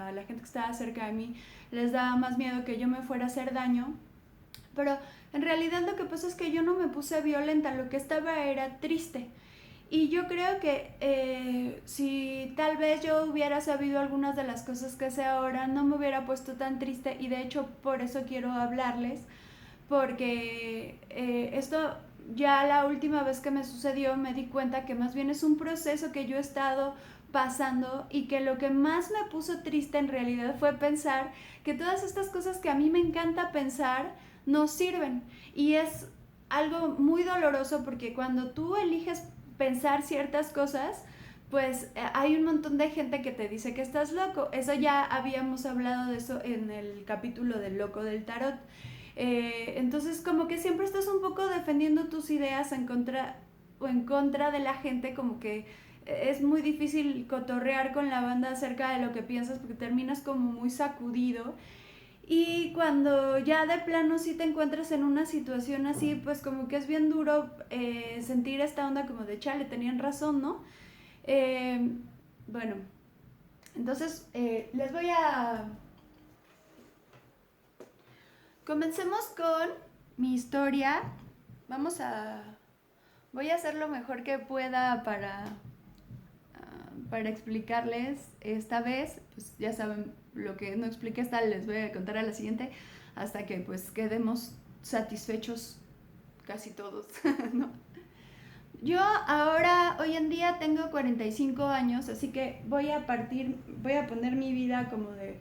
a la gente que estaba cerca de mí les daba más miedo que yo me fuera a hacer daño. Pero en realidad lo que pasa es que yo no me puse violenta, lo que estaba era triste. Y yo creo que si tal vez yo hubiera sabido algunas de las cosas que sé ahora, no me hubiera puesto tan triste, y de hecho por eso quiero hablarles, porque esto ya la última vez que me sucedió me di cuenta que más bien es un proceso que yo he estado pasando, y que lo que más me puso triste en realidad fue pensar que todas estas cosas que a mí me encanta pensar no sirven. Y es algo muy doloroso, porque cuando tú eliges pensar ciertas cosas, pues hay un montón de gente que te dice que estás loco. Eso ya habíamos hablado de eso en el capítulo del loco del tarot. Entonces como que siempre estás un poco defendiendo tus ideas en contra de la gente, como que es muy difícil cotorrear con la banda acerca de lo que piensas, porque terminas como muy sacudido. Y cuando ya de plano sí te encuentras en una situación así, pues como que es bien duro sentir esta onda como de chale, tenían razón, ¿no? Eh, bueno, entonces les voy a... Comencemos con mi historia. Vamos a... Voy a hacer lo mejor que pueda para explicarles esta vez. Pues ya saben, lo que no expliqué esta les voy a contar a la siguiente, hasta que pues quedemos satisfechos casi todos, ¿no? Yo ahora, hoy en día tengo 45 años, así que voy a poner mi vida como de...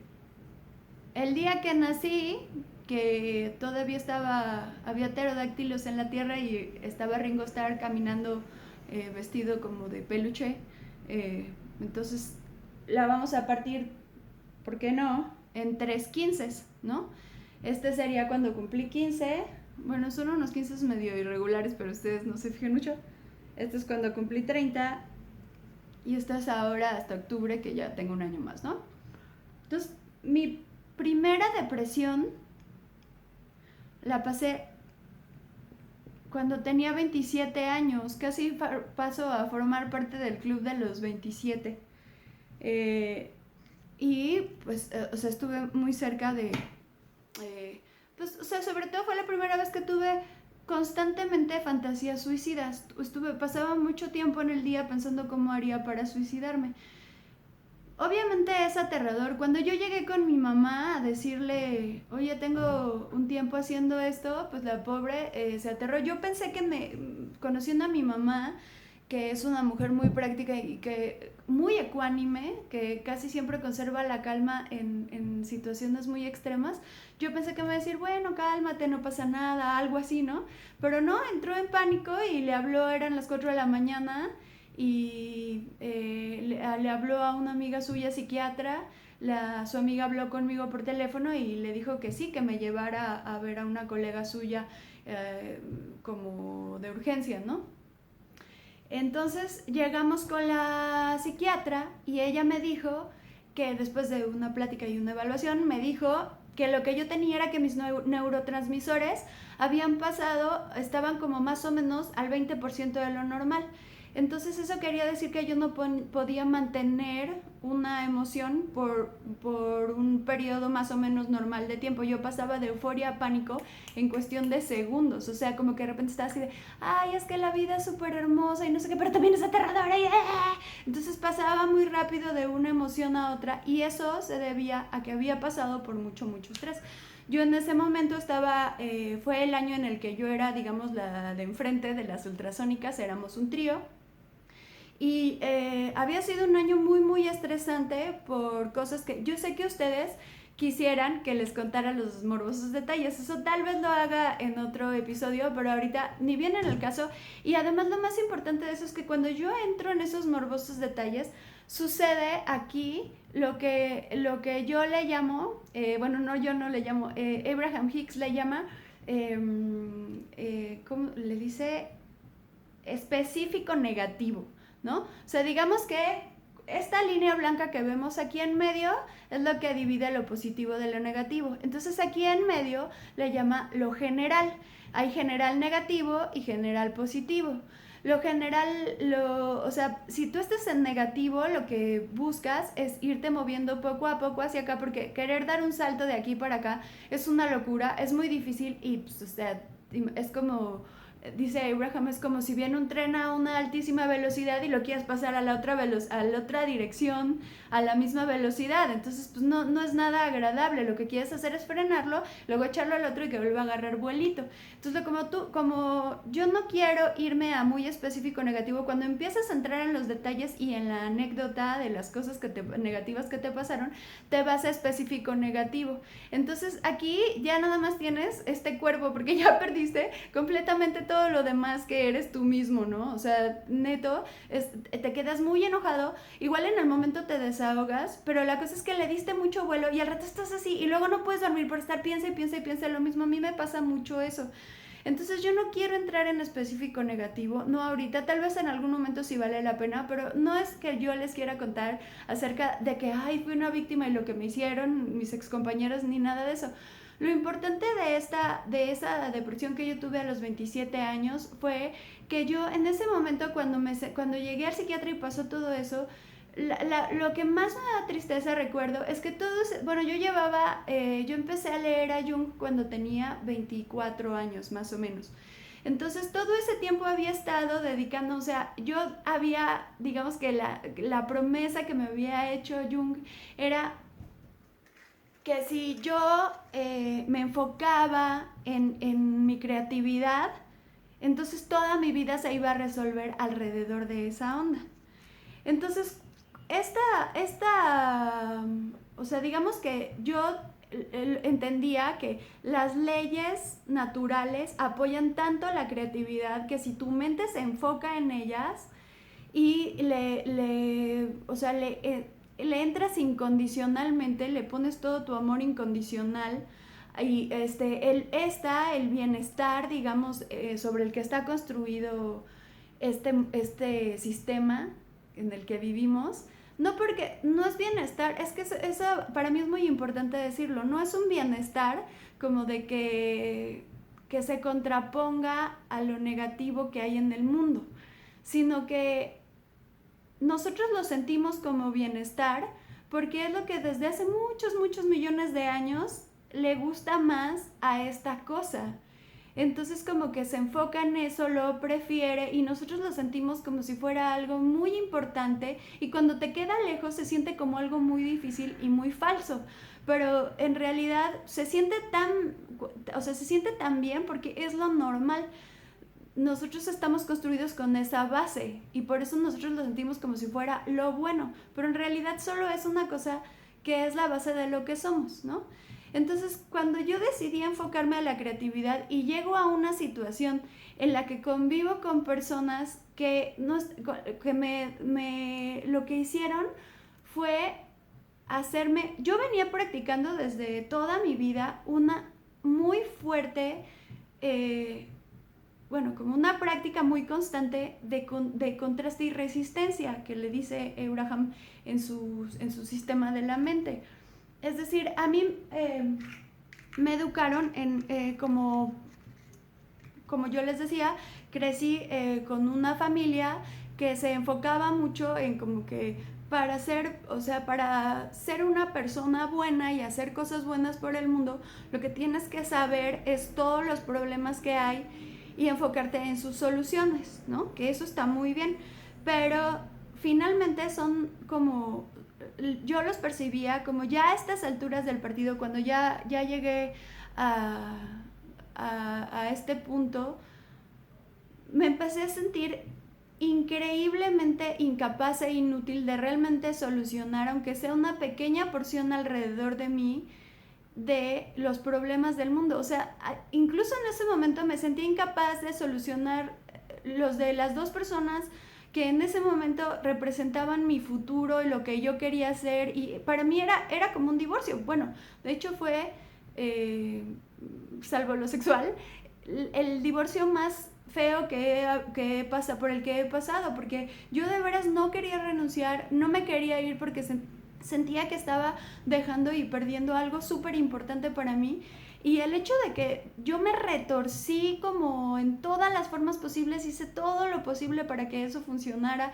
El día que nací, que todavía había pterodáctilos en la tierra y estaba Ringo Starr caminando vestido como de peluche. Entonces la vamos a partir, ¿por qué no?, en 3 15, ¿no? Este sería cuando cumplí 15. Bueno, son unos 15 medio irregulares, pero ustedes no se fijan mucho. Este es cuando cumplí 30. Y esta es ahora hasta octubre, que ya tengo un año más, ¿no? Entonces, mi primera depresión la pasé cuando tenía 27 años. Casi paso a formar parte del club de los 27. Y pues, o sea, estuve muy cerca de... pues, o sea, sobre todo fue la primera vez que tuve constantemente fantasías suicidas. Pasaba mucho tiempo en el día pensando cómo haría para suicidarme. Obviamente es aterrador. Cuando yo llegué con mi mamá a decirle, oye, tengo un tiempo haciendo esto, pues la pobre se aterró. Yo pensé que conociendo a mi mamá, que es una mujer muy práctica y que muy ecuánime, que casi siempre conserva la calma en situaciones muy extremas, yo pensé que me iba a decir, bueno, cálmate, no pasa nada, algo así, ¿no? Pero no, entró en pánico y le habló, eran las 4 de la mañana, y le habló a una amiga suya psiquiatra. Su amiga habló conmigo por teléfono y le dijo que sí, que me llevara a ver a una colega suya como de urgencia, ¿no? Entonces llegamos con la psiquiatra y ella me dijo que después de una plática y una evaluación me dijo que lo que yo tenía era que mis neurotransmisores estaban como más o menos al 20% de lo normal. Entonces eso quería decir que yo no podía mantener una emoción por un periodo más o menos normal de tiempo. Yo pasaba de euforia a pánico en cuestión de segundos. O sea, como que de repente estaba así de, ay, es que la vida es súper hermosa y no sé qué, pero también es aterradora. Entonces pasaba muy rápido de una emoción a otra, y eso se debía a que había pasado por mucho estrés. Yo en ese momento fue el año en el que yo era, digamos, la de enfrente de las ultrasónicas, éramos un trío. Y había sido un año muy estresante por cosas que yo sé que ustedes quisieran que les contara los morbosos detalles. Eso tal vez lo haga en otro episodio, pero ahorita ni viene en el caso. Y además lo más importante de eso es que cuando yo entro en esos morbosos detalles, sucede aquí lo que yo le llamo, bueno, no, yo no le llamo, Abraham Hicks le llama, ¿cómo le dice? Específico negativo, ¿no? O sea, digamos que esta línea blanca que vemos aquí en medio es lo que divide lo positivo de lo negativo. Entonces aquí en medio le llama lo general. Hay general negativo y general positivo. lo general, o sea, si tú estás en negativo, lo que buscas es irte moviendo poco a poco hacia acá, porque querer dar un salto de aquí para acá es una locura, es muy difícil y, pues, o sea, es como, dice Abraham, es como si viene un tren a una altísima velocidad y lo quieras pasar a la otra dirección a la misma velocidad. Entonces, pues no es nada agradable. Lo que quieres hacer es frenarlo, luego echarlo al otro y que vuelva a agarrar vuelito. Entonces, como yo no quiero irme a muy específico negativo, cuando empiezas a entrar en los detalles y en la anécdota de las cosas negativas que te pasaron, te vas a específico negativo. Entonces, aquí ya nada más tienes este cuerpo, porque ya perdiste completamente todo lo demás que eres tú mismo, ¿no? O sea, neto, te quedas muy enojado, igual en el momento te desahogas, pero la cosa es que le diste mucho vuelo y al rato estás así y luego no puedes dormir por estar piensa y piensa y piensa lo mismo. A mí me pasa mucho eso. Entonces yo no quiero entrar en específico negativo, no ahorita, tal vez en algún momento sí vale la pena, pero no es que yo les quiera contar acerca de que, ay, fui una víctima y lo que me hicieron mis excompañeros, ni nada de eso. Lo importante de esa depresión que yo tuve a los 27 años fue que yo en ese momento cuando llegué al psiquiatra y pasó todo eso, lo que más me da tristeza recuerdo es que bueno, yo empecé a leer a Jung cuando tenía 24 años más o menos. Entonces todo ese tiempo había estado dedicando, o sea, yo había, digamos que la promesa que me había hecho Jung era que si yo me enfocaba en mi creatividad, entonces toda mi vida se iba a resolver alrededor de esa onda. Entonces, o sea, digamos que yo entendía que las leyes naturales apoyan tanto la creatividad que si tu mente se enfoca en ellas y le entras incondicionalmente, le pones todo tu amor incondicional y el bienestar, digamos, sobre el que está construido este sistema en el que vivimos, no porque no es bienestar, es que eso para mí es muy importante decirlo, no es un bienestar como de que se contraponga a lo negativo que hay en el mundo, sino que nosotros lo sentimos como bienestar porque es lo que desde hace muchos millones de años le gusta más a esta cosa. Entonces como que se enfoca en eso, lo prefiere y nosotros lo sentimos como si fuera algo muy importante y cuando te queda lejos se siente como algo muy difícil y muy falso. Pero en realidad se siente tan bien porque es lo normal. Nosotros estamos construidos con esa base y por eso nosotros lo sentimos como si fuera lo bueno, pero en realidad solo es una cosa que es la base de lo que somos, ¿no? Entonces, cuando yo decidí enfocarme a la creatividad y llego a una situación en la que convivo con personas que lo que hicieron fue yo venía practicando desde toda mi vida una muy fuerte, como una práctica muy constante de contraste y resistencia, que le dice Abraham en su sistema de la mente. Es decir, a mí me educaron como yo les decía, crecí con una familia que se enfocaba mucho en como que para ser una persona buena y hacer cosas buenas por el mundo, lo que tienes que saber es todos los problemas que hay y enfocarte en sus soluciones, ¿no? Que eso está muy bien, pero finalmente son como, yo los percibía como ya a estas alturas del partido, cuando ya llegué a este punto, me empecé a sentir increíblemente incapaz e inútil de realmente solucionar, aunque sea una pequeña porción alrededor de mí, de los problemas del mundo. O sea, incluso en ese momento me sentía incapaz de solucionar los de las dos personas que en ese momento representaban mi futuro y lo que yo quería hacer, y para mí era como un divorcio. Bueno, de hecho fue, salvo lo sexual, el divorcio más feo por el que he pasado, porque yo de veras no quería renunciar, no me quería ir porque sentía que estaba dejando y perdiendo algo súper importante para mí, Y el hecho de que yo me retorcí como en todas las formas posibles, hice todo lo posible para que eso funcionara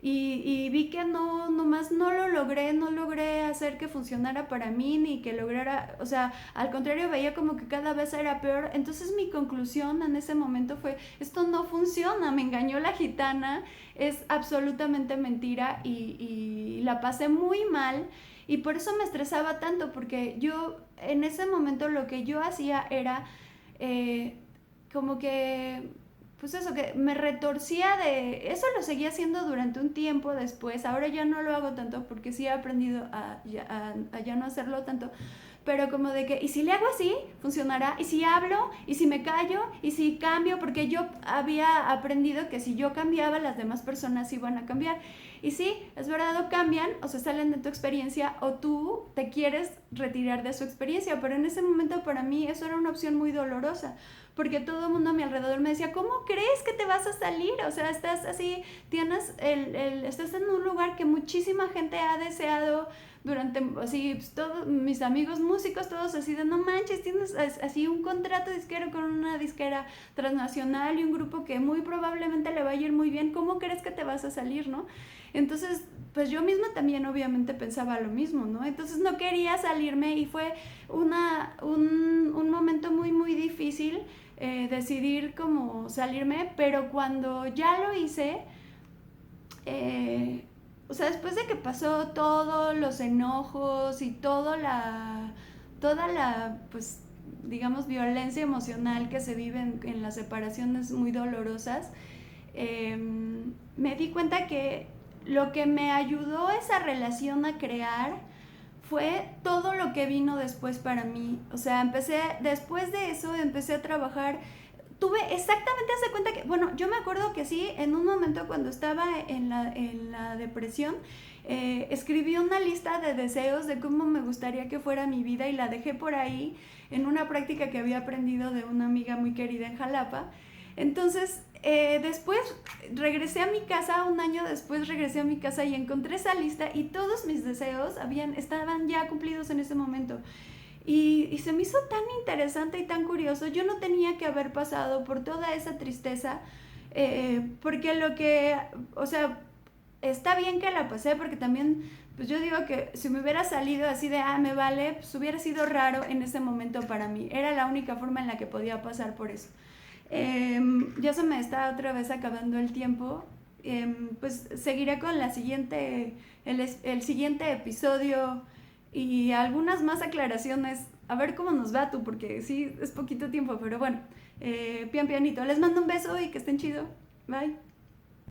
y vi que nomás no lo logré, no logré hacer que funcionara para mí ni que lograra, o sea, al contrario veía como que cada vez era peor. Entonces mi conclusión en ese momento fue, esto no funciona, me engañó la gitana, es absolutamente mentira y la pasé muy mal. Y por eso me estresaba tanto, porque yo en ese momento lo que yo hacía era eh, como que, pues eso, que me retorcía de... Eso lo seguía haciendo durante un tiempo después, ahora ya no lo hago tanto porque sí he aprendido a ya no hacerlo tanto, pero como de que, ¿y si le hago así? ¿Funcionará? ¿Y si hablo? ¿Y si me callo? ¿Y si cambio? Porque yo había aprendido que si yo cambiaba, las demás personas iban a cambiar. Y sí, es verdad, o cambian, o se salen de tu experiencia, o tú te quieres retirar de su experiencia, pero en ese momento para mí eso era una opción muy dolorosa, porque todo el mundo a mi alrededor me decía, ¿cómo crees que te vas a salir? O sea, estás así, estás en un lugar que muchísima gente ha deseado durante, así, pues, todos mis amigos músicos, todos así de, no manches, tienes así un contrato disquero con una disquera transnacional y un grupo que muy probablemente le va a ir muy bien, ¿cómo crees que te vas a salir, no? Entonces, pues yo misma también obviamente pensaba lo mismo, ¿no? Entonces no quería salirme y fue un momento muy, muy difícil decidir cómo salirme, pero cuando ya lo hice, o sea, después de que pasó todos los enojos y toda la, pues, digamos, violencia emocional que se vive en las separaciones muy dolorosas, me di cuenta que lo que me ayudó esa relación a crear fue todo lo que vino después para mí. O sea, después de eso, empecé a trabajar. Tuve exactamente, hace cuenta que, bueno, yo me acuerdo que sí, en un momento cuando estaba en la depresión, escribí una lista de deseos de cómo me gustaría que fuera mi vida y la dejé por ahí en una práctica que había aprendido de una amiga muy querida en Jalapa. Entonces, después regresé a mi casa, un año después regresé a mi casa y encontré esa lista y todos mis deseos estaban ya cumplidos en ese momento. Y se me hizo tan interesante y tan curioso. Yo no tenía que haber pasado por toda esa tristeza, porque o sea, está bien que la pasé, porque también, pues yo digo que si me hubiera salido así de, me vale, pues hubiera sido raro en ese momento para mí. Era la única forma en la que podía pasar por eso. Ya se me está otra vez acabando el tiempo. Pues seguiré con el siguiente episodio y algunas más aclaraciones. A ver cómo nos va tú, porque sí, es poquito tiempo, pero bueno, pian pianito. Les mando un beso y que estén chido. Bye.